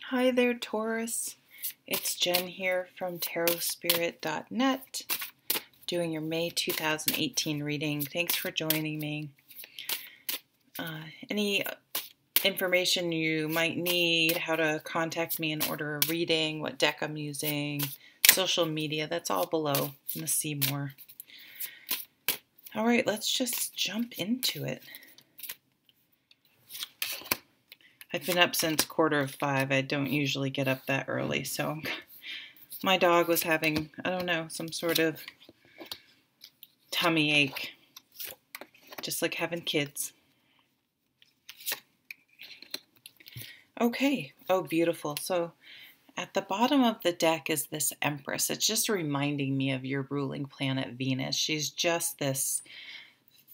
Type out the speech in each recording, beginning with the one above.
Hi there, Taurus. It's Jen here from tarotspirit.net, doing your May 2018 reading. Thanks for joining me. Any information you might need, how to contact me in order of reading, what deck I'm using, social media, that's all below in the See More. All right, let's just jump into it. I've been up since 4:45. I don't usually get up that early, so my dog was having, I don't know, some sort of tummy ache, just like having kids. Okay, oh beautiful. So at the bottom of the deck is this empress. It's just reminding me of your ruling planet Venus. She's just this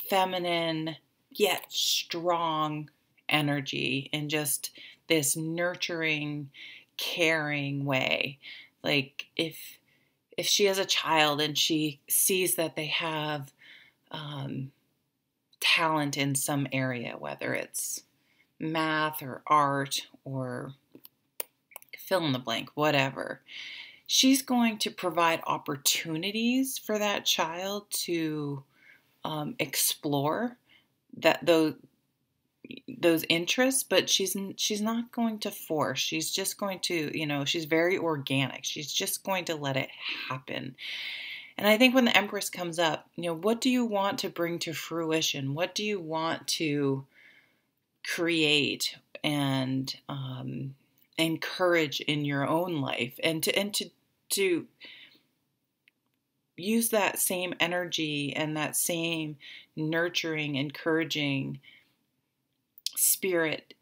feminine yet strong energy and just this nurturing, caring way. Like if she has a child and she sees that they have talent in some area, whether it's math or art or fill in the blank, whatever, she's going to provide opportunities for that child to explore those interests, but she's not going to force. She's just going to, she's very organic. She's just going to let it happen. And I think when the Empress comes up, what do you want to bring to fruition? What do you want to create and encourage in your own life? And to use that same energy and that same nurturing, encouraging spirit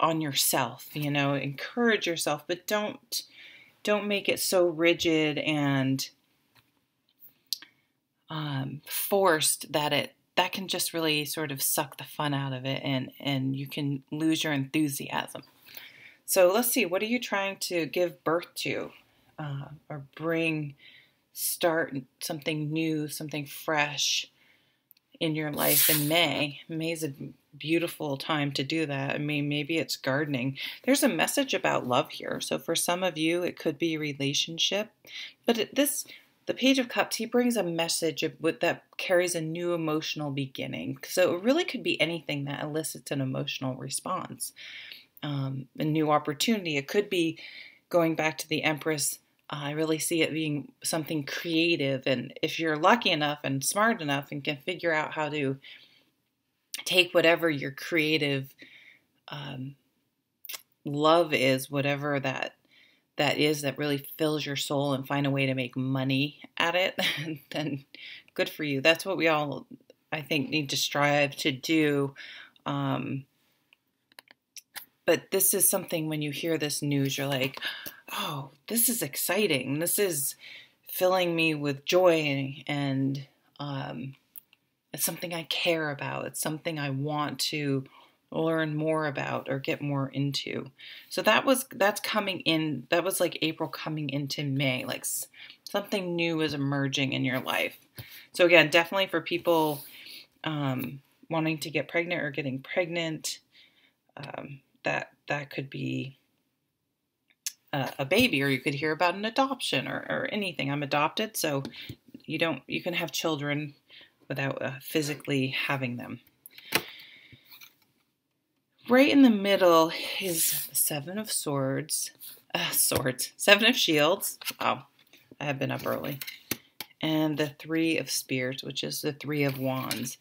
on yourself. Encourage yourself, but don't make it so rigid and forced that can just really sort of suck the fun out of it, and you can lose your enthusiasm. So let's see, what are you trying to give birth to or start something new, something fresh in your life in May? May's a beautiful time to do that. I mean, maybe it's gardening. There's a message about love here. So for some of you, it could be a relationship. But the Page of Cups, he brings a message that carries a new emotional beginning. So it really could be anything that elicits an emotional response, a new opportunity. It could be going back to the Empress. I really see it being something creative. And if you're lucky enough and smart enough and can figure out how to take whatever your creative love is, whatever that is that really fills your soul, and find a way to make money at it, then good for you. That's what we all, I think, need to strive to do. But this is something, when you hear this news, you're like, oh, this is exciting. This is filling me with joy, and it's something I care about. It's something I want to learn more about or get more into. So that's coming in. That was like April coming into May. Like something new is emerging in your life. So again, definitely for people wanting to get pregnant or getting pregnant, that could be a baby, or you could hear about an adoption or anything. I'm adopted, so you can have children without physically having them. Right in the middle is the Seven of Swords, Seven of Shields. Oh, I have been up early. And the Three of Spears, which is the Three of Wands.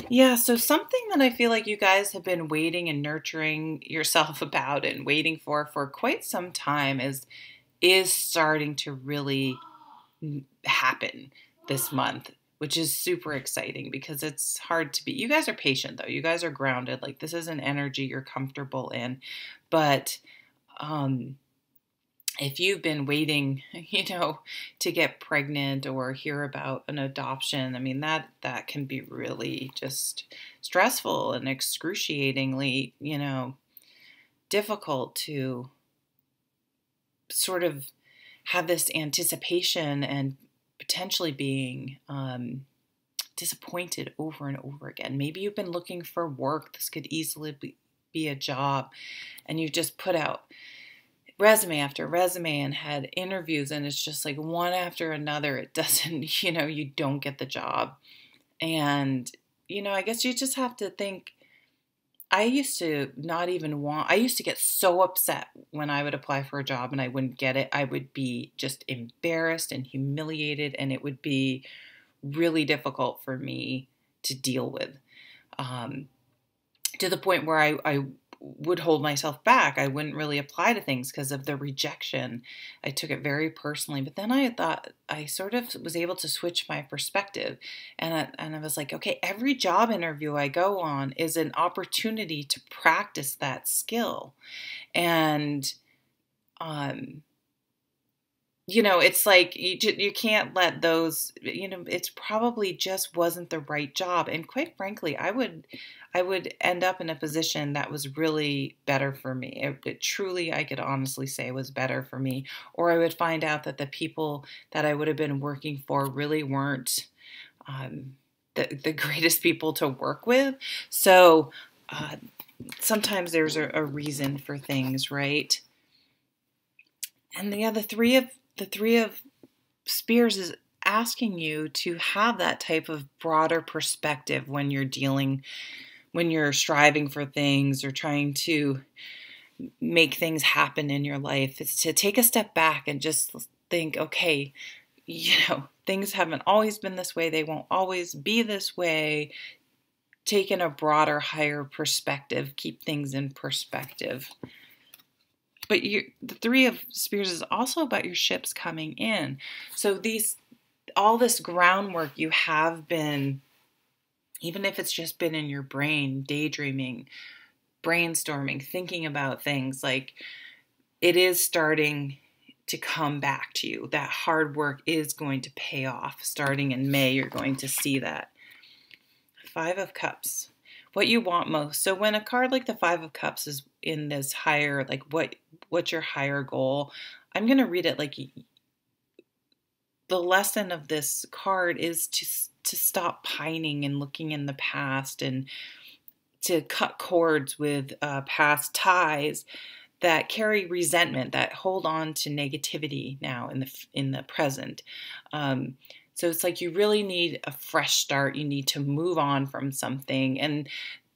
Yeah, so something that I feel like you guys have been waiting and nurturing yourself about and waiting for quite some time is starting to really happen this month, which is super exciting because it's hard to be. You guys are patient, though. You guys are grounded. Like, this is an energy you're comfortable in. But if you've been waiting, to get pregnant or hear about an adoption, I mean, that can be really just stressful and excruciatingly, difficult to sort of have this anticipation and potentially being disappointed over and over again. Maybe you've been looking for work. This could easily be a job, and you've just put out resume after resume and had interviews, and it's just like one after another. It doesn't, you don't get the job. And, I guess you just have to think. I used to not even want, I used to get so upset when I would apply for a job and I wouldn't get it. I would be just embarrassed and humiliated, and it would be really difficult for me to deal with, um, to the point where I would hold myself back. I wouldn't really apply to things because of the rejection. I took it very personally. But then I thought I sort of was able to switch my perspective. And I was like, okay, every job interview I go on is an opportunity to practice that skill. And, it's like you can't let those, it's probably just wasn't the right job. And quite frankly, I would end up in a position that was really better for me. It truly, I could honestly say, was better for me. Or I would find out that the people that I would have been working for really weren't the greatest people to work with. So sometimes there's a reason for things, right? And the three of spears is asking you to have that type of broader perspective when you're striving for things or trying to make things happen in your life. It's to take a step back and just think, okay, things haven't always been this way. They won't always be this way. Taking a broader, higher perspective, keep things in perspective. But the Three of Spears is also about your ships coming in. So all this groundwork you have been, even if it's just been in your brain, daydreaming, brainstorming, thinking about things, like it is starting to come back to you. That hard work is going to pay off. Starting in May, you're going to see that. Five of Cups. What you want most. So when a card like the Five of Cups is in this higher, like what's your higher goal? I'm going to read it like the lesson of this card is to stop pining and looking in the past, and to cut cords with past ties that carry resentment, that hold on to negativity now in the present. So it's like you really need a fresh start. You need to move on from something. And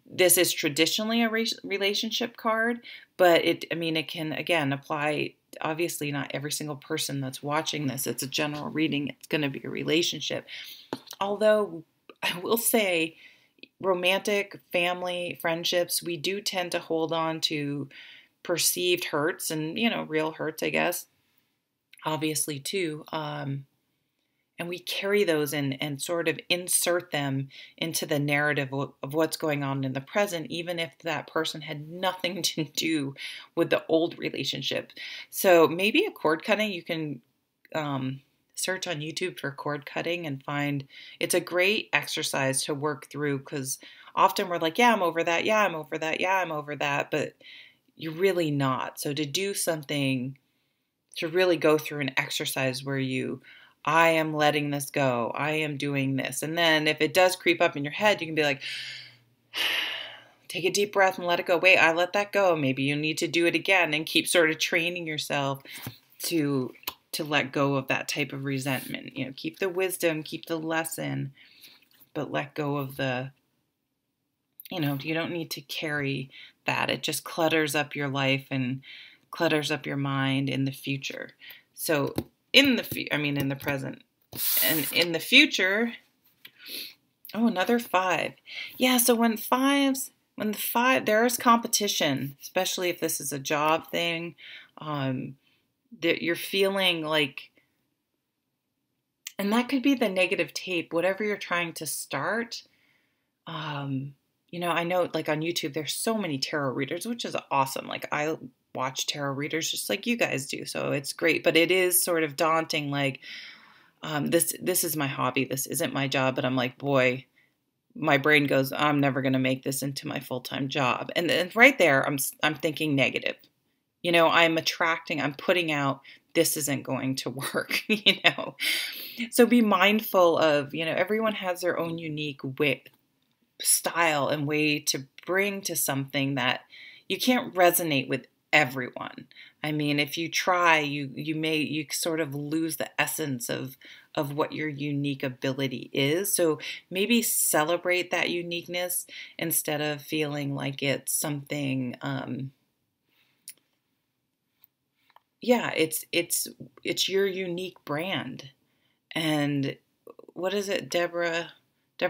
this is traditionally a relationship card, but it can, again, apply. Obviously, not every single person that's watching this. It's a general reading. It's going to be a relationship. Although I will say romantic, family, friendships, we do tend to hold on to perceived hurts and, real hurts, I guess, obviously too. And we carry those and sort of insert them into the narrative of what's going on in the present, even if that person had nothing to do with the old relationship. So maybe a cord cutting, you can search on YouTube for cord cutting and find, it's a great exercise to work through, because often we're like, yeah, I'm over that. Yeah, I'm over that. Yeah, I'm over that. But you're really not. So to do something, to really go through an exercise where I am letting this go. I am doing this. And then if it does creep up in your head, you can be like, take a deep breath and let it go. Wait, I let that go. Maybe you need to do it again, and keep sort of training yourself to let go of that type of resentment. Keep the wisdom, keep the lesson, but let go of you don't need to carry that. It just clutters up your life and clutters up your mind in the future. So in the present and in the future. Oh, another 5. Yeah. So when the 5, there is competition, especially if this is a job thing, that you're feeling like, and that could be the negative tape, whatever you're trying to start. I know like on YouTube, there's so many tarot readers, which is awesome. Like I watch tarot readers just like you guys do. So it's great, but it is sort of daunting. Like, this is my hobby. This isn't my job, but I'm like, boy, my brain goes, I'm never going to make this into my full-time job. And then right there, I'm thinking negative, I'm putting out, this isn't going to work, So be mindful of, everyone has their own unique style and way to bring to something that you can't resonate with everyone. I mean, if you try, you sort of lose the essence of what your unique ability is. So maybe celebrate that uniqueness instead of feeling like it's something. Yeah, it's your unique brand. And what is it, Deborah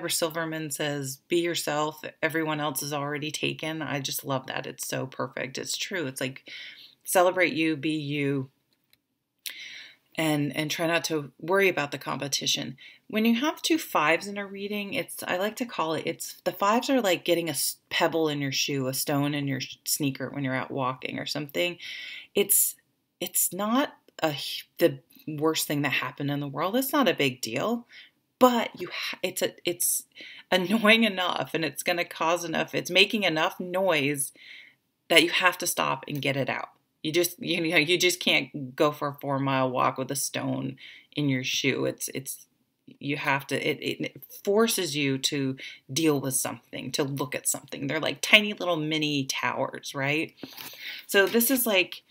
Silverman says, be yourself, everyone else is already taken. I just love that. It's so perfect. It's true. It's like celebrate you, be you, and try not to worry about the competition. When you have two fives in a reading, I like to call it's the fives are like getting a pebble in your shoe, a stone in your sneaker when you're out walking or something. It's not the worst thing that happened in the world. It's not a big deal, but it's annoying enough, and it's going to cause enough. It's making enough noise that you have to stop and get it out. You just can't go for a 4-mile walk with a stone in your shoe. You have to, it forces you to deal with something, to look at something. They're like tiny little mini towers, right? So this is like,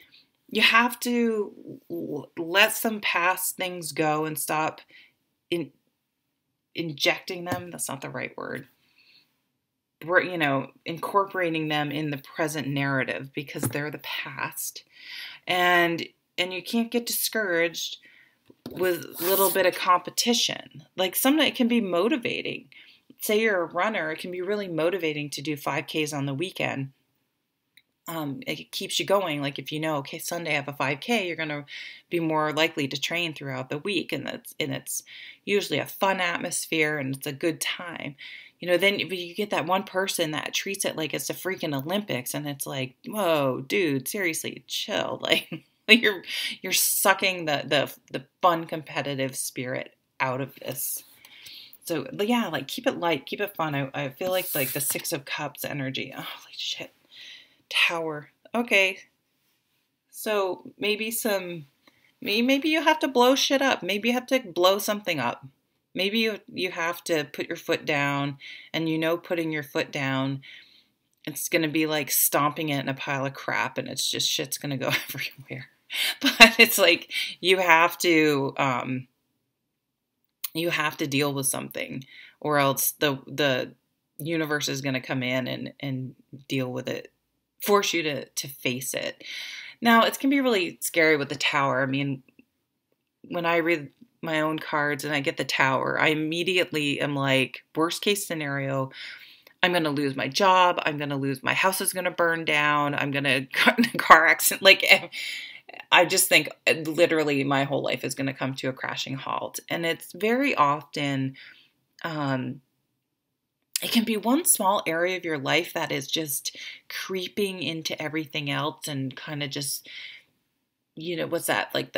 you have to let some past things go and stop injecting them. That's not the right word. We're, incorporating them in the present narrative because they're the past. And you can't get discouraged with a little bit of competition. Like sometimes it can be motivating. Say you're a runner, it can be really motivating to do 5Ks on the weekend. It keeps you going. Like if you know, okay, Sunday I have a 5K, you're going to be more likely to train throughout the week. And it's usually a fun atmosphere and it's a good time. Then you get that one person that treats it like it's the freaking Olympics, and it's like, whoa, dude, seriously, chill. Like you're sucking the fun competitive spirit out of this. So yeah, like keep it light, keep it fun. I feel like the 6 of Cups energy. Oh, holy shit. Tower. Okay. So maybe you have to blow shit up. Maybe you have to blow something up. Maybe you have to put your foot down, and putting your foot down, it's going to be like stomping it in a pile of crap, and it's just shit's going to go everywhere. But it's like you have to deal with something, or else the universe is going to come in and deal with it, force you to face it. Now, it can be really scary with the Tower. I mean, when I read my own cards and I get the Tower, I immediately am like, worst case scenario, I'm going to lose my job. I'm going to lose, my house is going to burn down. I'm going to get in a car accident. Like, I just think literally my whole life is going to come to a crashing halt. And it's very often, it can be one small area of your life that is just creeping into everything else and kind of just, what's that? Like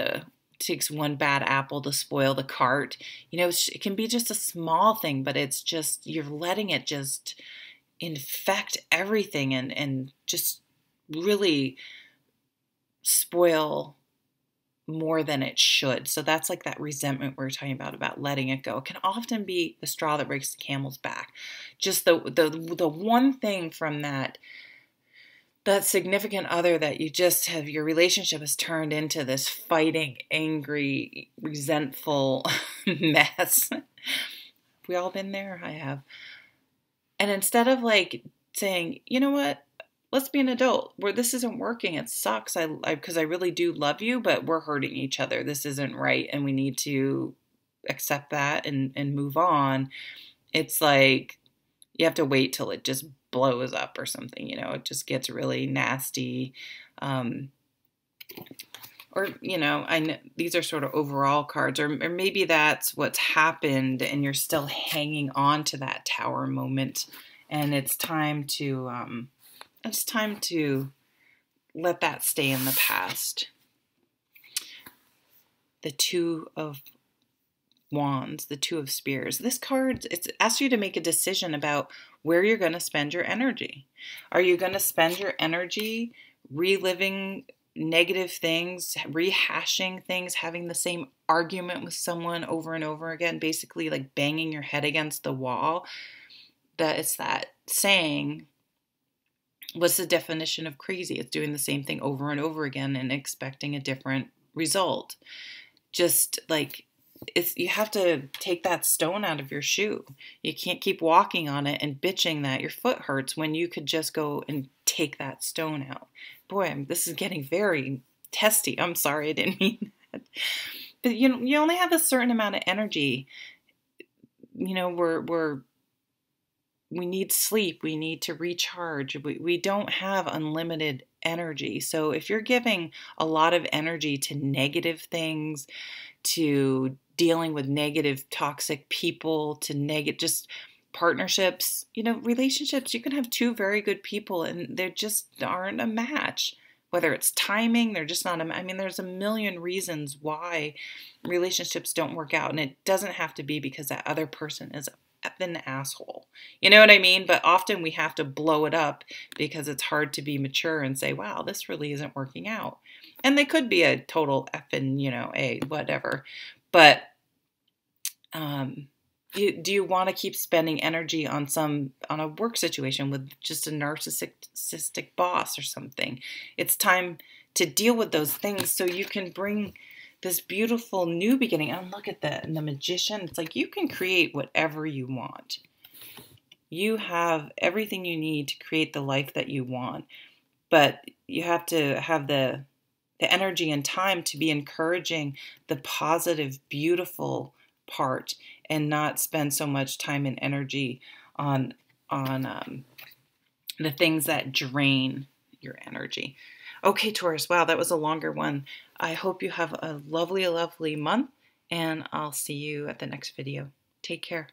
takes one bad apple to spoil the cart. It can be just a small thing, but it's just, you're letting it just infect everything and just really spoil more than it should. So that's like that resentment we're talking about letting it go. It can often be the straw that breaks the camel's back. Just the one thing from that significant other that you just have, your relationship has turned into this fighting, angry, resentful mess. Have we all been there? I have. And instead of like saying, you know what, let's be an adult, where this isn't working, it sucks, because I really do love you, but we're hurting each other, this isn't right, and we need to accept that and move on. It's like you have to wait till it just blows up or something, it just gets really nasty. Or, I know these are sort of overall cards, or maybe that's what's happened and you're still hanging on to that Tower moment, and it's time to let that stay in the past. The 2 of Wands, the 2 of Spears. This card, it asks you to make a decision about where you're going to spend your energy. Are you going to spend your energy reliving negative things, rehashing things, having the same argument with someone over and over again, basically like banging your head against the wall? That it's that saying, What's the definition of crazy? It's doing the same thing over and over again and expecting a different result. Just like, you have to take that stone out of your shoe. You can't keep walking on it and bitching that your foot hurts when you could just go and take that stone out. Boy, this is getting very testy. I'm sorry, I didn't mean that. But you only have a certain amount of energy. We need sleep. We need to recharge. We don't have unlimited energy. So if you're giving a lot of energy to negative things, to dealing with negative, toxic people, to just partnerships, relationships, you can have two very good people and they just aren't a match. Whether it's timing, they're just not there's a million reasons why relationships don't work out. And it doesn't have to be because that other person is an asshole. You know what I mean? But often we have to blow it up because it's hard to be mature and say, wow, this really isn't working out. And they could be a total effing, a whatever. But do you want to keep spending energy on a work situation with just a narcissistic boss or something? It's time to deal with those things so you can bring this beautiful new beginning. And look at the Magician. It's like you can create whatever you want. You have everything you need to create the life that you want. But you have to have the energy and time to be encouraging the positive, beautiful part and not spend so much time and energy on the things that drain your energy. Okay, Taurus, wow, that was a longer one. I hope you have a lovely, lovely month, and I'll see you at the next video. Take care.